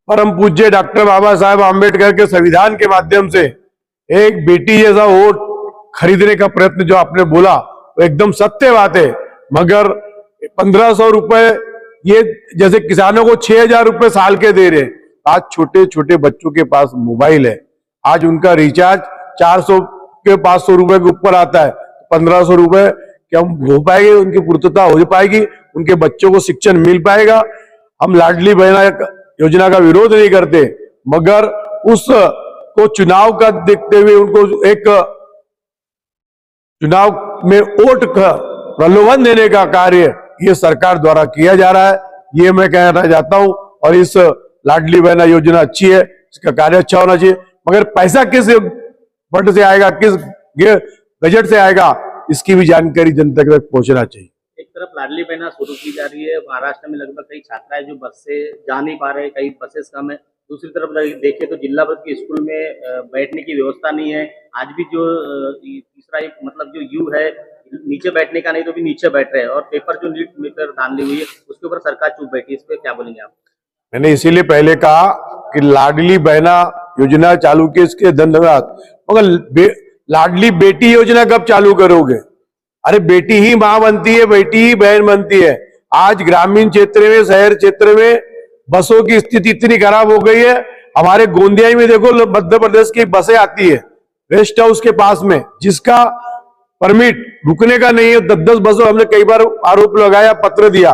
परम पूज्य डॉक्टर बाबा साहेब आम्बेडकर के संविधान के माध्यम से एक बेटी जैसा वोट खरीदने का प्रयत्न जो आपने बोला वो एकदम सत्य बात है। मगर 1500 रुपए ये जैसे किसानों को 6000 रुपए साल के दे रहे, आज छोटे छोटे बच्चों के पास मोबाइल है, आज उनका रिचार्ज 400 के 500 रुपए के ऊपर आता है। 1500 रुपए क्या हो पाएगी, उनकी पूर्तता हो पाएगी, उनके बच्चों को शिक्षण मिल पाएगा। हम लाडली बहना योजना का विरोध नहीं करते, मगर उस को चुनाव का देखते हुए उनको एक चुनाव में वोट का प्रलोभन देने का कार्य ये सरकार द्वारा किया जा रहा है, ये मैं कहना चाहता हूं। और इस लाडली बहना योजना अच्छी है, इसका कार्य अच्छा होना चाहिए, मगर पैसा किस फंड से आएगा, किस बजट से आएगा, इसकी भी जानकारी जनता तक पहुंचना चाहिए। एक तरफ लाडली बहना शुरू की जा रही है, महाराष्ट्र में लगभग कई छात्रा है जो बस से जा नहीं पा रहे, कई बसेस कम है। दूसरी तरफ देखें तो जिला भर के स्कूल में बैठने की व्यवस्था नहीं है। आज भी जो तीसरा मतलब जो यू है नीचे बैठने का, नहीं तो भी नीचे बैठ रहे हैं। और पेपर जो लीड मीटर धांधली हुई है उसके ऊपर सरकार चुप बैठी, इस पर क्या बोलेंगे आप? मैंने इसीलिए पहले कहा कि लाडली बहना योजना चालू की, इसके धन्यवाद, मगर लाडली बेटी योजना कब चालू करोगे? अरे बेटी ही मां बनती है, बेटी ही बहन बनती है। आज ग्रामीण क्षेत्र में, शहर क्षेत्र में बसों की स्थिति इतनी खराब हो गई है। हमारे गोंदिया में देखो, मध्य प्रदेश की बसें आती है रेस्ट हाउस के पास में, जिसका परमिट रुकने का नहीं है। 10-10 बसों, हमने कई बार आरोप लगाया, पत्र दिया,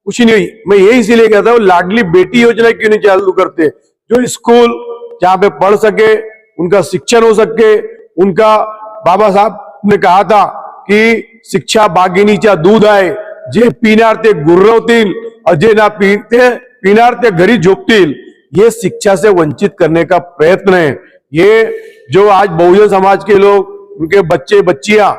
कुछ नहीं हुई। मैं यही इसीलिए कहता हूँ लाडली बेटी योजना क्यों नहीं चालू करते, जो स्कूल जहां पे पढ़ सके, उनका शिक्षण हो सके। उनका बाबा साहब ने कहा था कि शिक्षा बागिनीचा दूध आहे, जे पिणार ते गुर्रवतील और जे ना पिणार ते घरी झोपतील। ये शिक्षा से वंचित करने का प्रयत्न है। ये जो आज बहुजन समाज के लोग, उनके बच्चे बच्चियां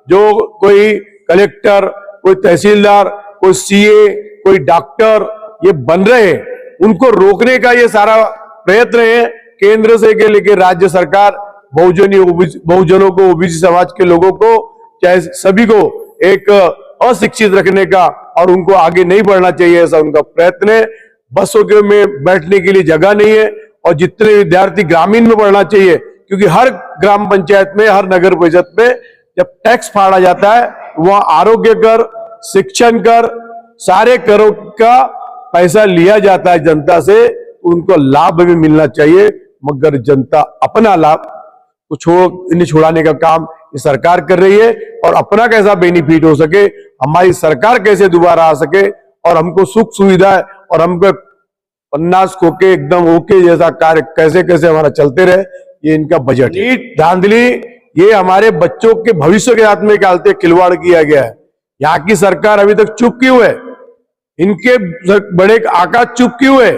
जो कोई कलेक्टर, कोई तहसीलदार, कोई सीए, कोई डॉक्टर ये बन रहे हैं, उनको रोकने का ये सारा प्रयत्न है। केंद्र से लेकर राज्य सरकार बहुजनों को, ओबीसी समाज के लोगों को, चाहे सभी को एक अशिक्षित रखने का और उनको आगे नहीं बढ़ना चाहिए, ऐसा उनका प्रयत्न है। बसों के में बैठने के लिए जगह नहीं है और जितने विद्यार्थी ग्रामीण में पढ़ना चाहिए, क्योंकि हर ग्राम पंचायत में, हर नगर परिषद में जब टैक्स फाड़ा जाता है, वहां आरोग्य कर, शिक्षण कर, सारे करों का पैसा लिया जाता है जनता से, उनको लाभ भी मिलना चाहिए। मगर जनता अपना लाभ को छुड़ाने का काम ये सरकार कर रही है, और अपना कैसा बेनिफिट हो सके, हमारी सरकार कैसे दोबारा आ सके और हमको सुख सुविधा और हमको 50 खोके एकदम ओके जैसा कार्य कैसे कैसे हमारा चलते रहे, ये इनका बजट है। धांधली ये हमारे बच्चों के भविष्य के हाथ में डालते खिलवाड़ किया गया है। यहाँ की सरकार अभी तक चुप क्यों है? इनके बड़े आका चुप क्यों है?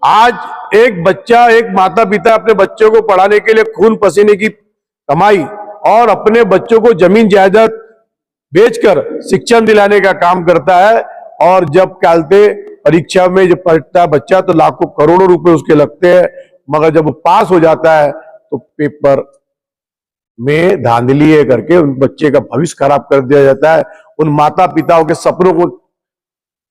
आज एक बच्चा, एक माता पिता अपने बच्चों को पढ़ाने के लिए खून पसीने की कमाई और अपने बच्चों को जमीन जायदाद बेचकर शिक्षण दिलाने का काम करता है, और जब कालते परीक्षा में जब पढ़ता है बच्चा तो लाखों करोड़ों रुपए उसके लगते हैं, मगर जब वो पास हो जाता है तो पेपर में धांधली करके उन बच्चे का भविष्य खराब कर दिया जाता है, उन माता पिताओं के सपनों को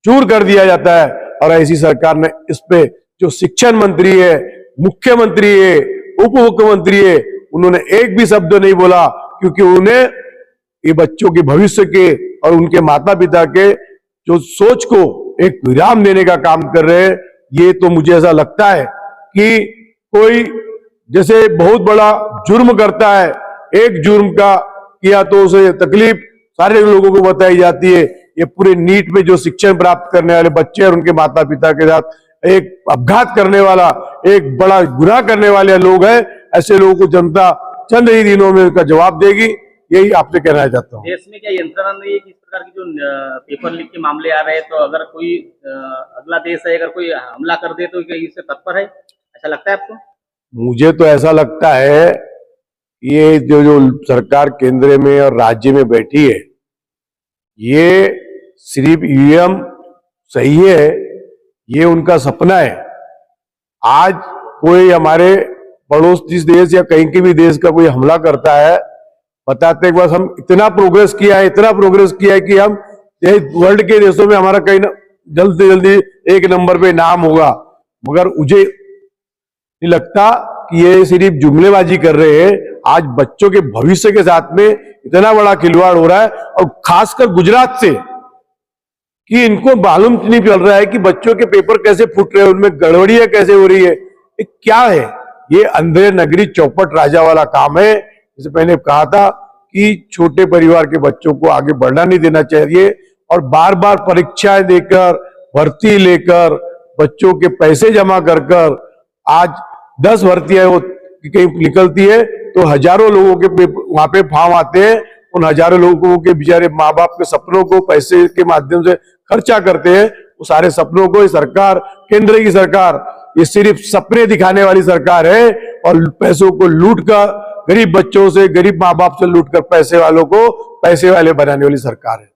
चूर कर दिया जाता है। और ऐसी सरकार ने इस पे जो शिक्षण मंत्री है, मुख्यमंत्री है, उप मुख्यमंत्री है, उन्होंने एक भी शब्द नहीं बोला, क्योंकि उन्हें ये बच्चों के भविष्य के और उनके माता पिता के जो सोच को एक विराम देने का काम कर रहे हैं। ये तो मुझे ऐसा लगता है कि कोई जैसे बहुत बड़ा जुर्म करता है, एक जुर्म का किया तो उसे तकलीफ सारे लोगों को बताई जाती है। ये पूरे नीट में जो शिक्षण प्राप्त करने वाले बच्चे और उनके माता पिता के साथ एक अपघात करने वाला, एक बड़ा गुनाह करने वाले लोग हैं, ऐसे लोगों को जनता चंद ही दिनों में उसका जवाब देगी, यही आपसे कहना चाहता हूँ। देश में क्या यंत्रणा नहीं है कि इस प्रकार की जो पेपर लीक के मामले आ रहे हैं, तो अगर कोई अगला देश है, अगर कोई हमला कर दे तो क्या इससे तत्पर है, ऐसा लगता है आपको? मुझे तो ऐसा लगता है ये जो सरकार केंद्र में और राज्य में बैठी है, ये सिर्फ ईवीएम सही है, ये उनका सपना है। आज कोई हमारे पड़ोसी देश या कहीं के भी देश का कोई हमला करता है, बताते हैं बस हम इतना प्रोग्रेस किया है, इतना प्रोग्रेस किया है कि हम वर्ल्ड के देशों में हमारा कहीं जल्द से जल्दी 1 नंबर पे नाम होगा। मगर मुझे नहीं लगता कि ये सिर्फ जुमलेबाजी कर रहे हैं। आज बच्चों के भविष्य के साथ में इतना बड़ा खिलवाड़ हो रहा है, और खासकर गुजरात से, कि इनको मालूम नहीं चल रहा है कि बच्चों के पेपर कैसे फूट रहे हैं, उनमें गड़बड़ियां कैसे हो रही है। ये क्या है? ये अंधे नगरी चौपट राजा वाला काम है। जैसे मैंने कहा था कि छोटे परिवार के बच्चों को आगे बढ़ना नहीं देना चाहिए, और बार बार परीक्षाएं देकर, भर्ती लेकर, बच्चों के पैसे जमा कर कर, आज 10 भर्तियां वो कहीं निकलती है तो हजारों लोगों के वहां पे फॉर्म आते हैं। उन हजारों लोगों के बेचारे माँ बाप के सपनों को पैसे के माध्यम से खर्चा करते हैं। वो सारे सपनों को सरकार, केंद्र की सरकार, ये सिर्फ सपने दिखाने वाली सरकार है, और पैसों को लूट कर, गरीब बच्चों से, गरीब माँ बाप से लूट कर पैसे वालों को पैसे वाले बनाने वाली सरकार है।